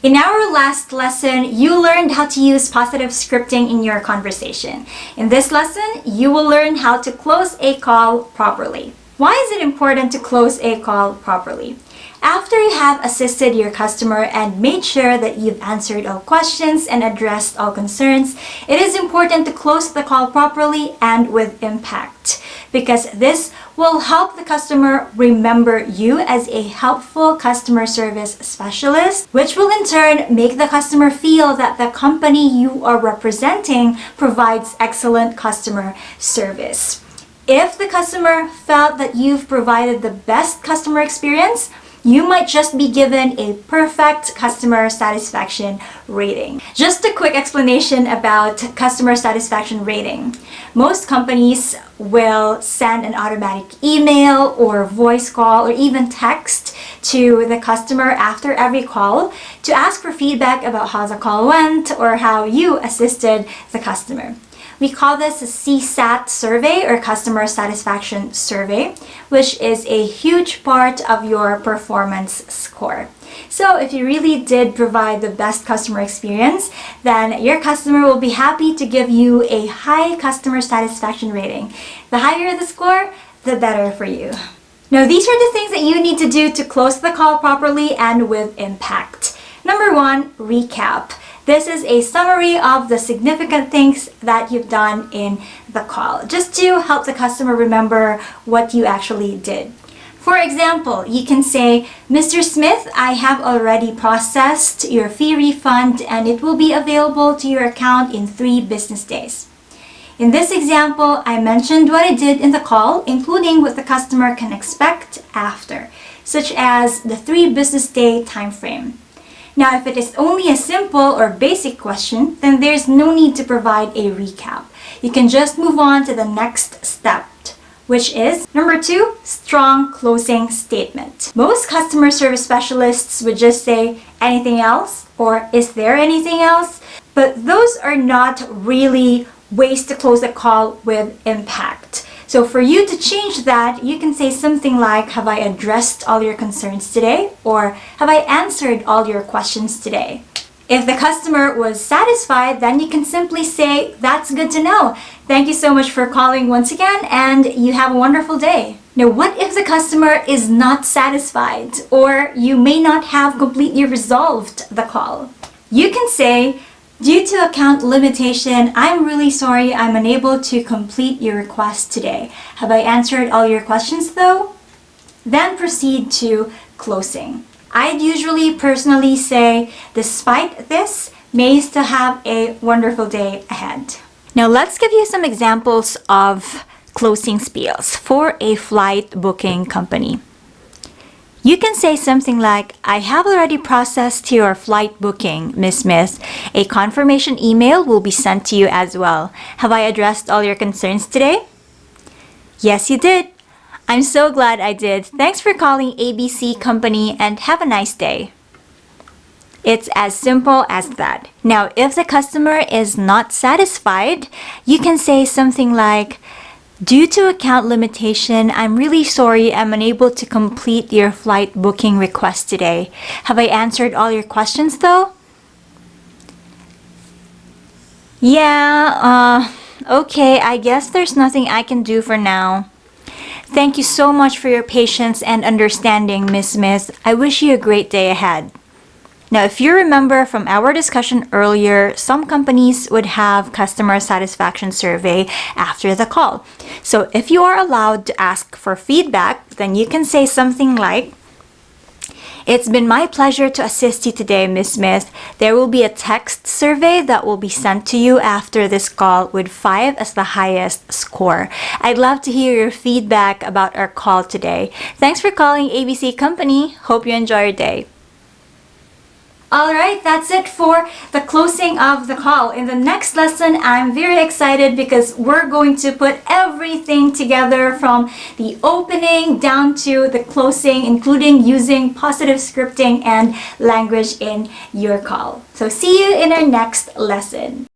In our last lesson, you learned how to use positive scripting in your conversation. In this lesson, you will learn how to close a call properly. Why is it important to close a call properly? After you have assisted your customer and made sure that you've answered all questions and addressed all concerns, it is important to close the call properly and with impact, because this will help the customer remember you as a helpful customer service specialist, which will in turn make the customer feel that the company you are representing provides excellent customer service. If the customer felt that you've provided the best customer experience, you might just be given a perfect customer satisfaction rating. Just a quick explanation about customer satisfaction rating. Most companies will send an automatic email or voice call or even text to the customer after every call to ask for feedback about how the call went or how you assisted the customer. We call this a CSAT survey or customer satisfaction survey, which is a huge part of your performance score. So if you really did provide the best customer experience, then your customer will be happy to give you a high customer satisfaction rating. The higher the score, the better for you. Now, these are the things that you need to do to close the call properly and with impact. Number one, recap. This is a summary of the significant things that you've done in the call, just to help the customer remember what you actually did. For example, you can say, "Mr. Smith, I have already processed your fee refund and it will be available to your account in 3 business days." In this example, I mentioned what I did in the call, including what the customer can expect after, such as the 3 business day time frame. Now, if it is only a simple or basic question, then there's no need to provide a recap. You can just move on to the next step, which is number 2, strong closing statement. Most customer service specialists would just say, "Anything else?" or "Is there anything else?" But those are not really ways to close a call with impact. So for you to change that, you can say something like, "Have I addressed all your concerns today?" or "Have I answered all your questions today?" If the customer was satisfied, then you can simply say, "That's good to know. Thank you so much for calling once again, and you have a wonderful day." Now, what if the customer is not satisfied, or you may not have completely resolved the call? You can say, "Due to account limitation, I'm really sorry I'm unable to complete your request today. Have I answered all your questions though?" Then proceed to closing. I'd usually personally say, "Despite this, may you still have a wonderful day ahead." Now let's give you some examples of closing spiels for a flight booking company. You can say something like, "I have already processed your flight booking, Ms. Smith. A confirmation email will be sent to you as well. Have I addressed all your concerns today?" "Yes, you did. I'm so glad I did. Thanks for calling ABC Company and have a nice day." It's as simple as that. Now, if the customer is not satisfied, you can say something like, "Due to account limitation, I'm really sorry I'm unable to complete your flight booking request today. Have I answered all your questions though?" "Yeah, okay, I guess there's nothing I can do for now. Thank you so much for your patience and understanding, Miss Smith. I wish you a great day ahead." Now, if you remember from our discussion earlier, some companies would have customer satisfaction survey after the call. So if you are allowed to ask for feedback, then you can say something like, "It's been my pleasure to assist you today, Ms. Smith. There will be a text survey that will be sent to you after this call with 5 as the highest score. I'd love to hear your feedback about our call today. Thanks for calling ABC Company. Hope you enjoy your day." Alright, that's it for the closing of the call. In the next lesson, I'm very excited because we're going to put everything together from the opening down to the closing, including using positive scripting and language in your call. So see you in our next lesson.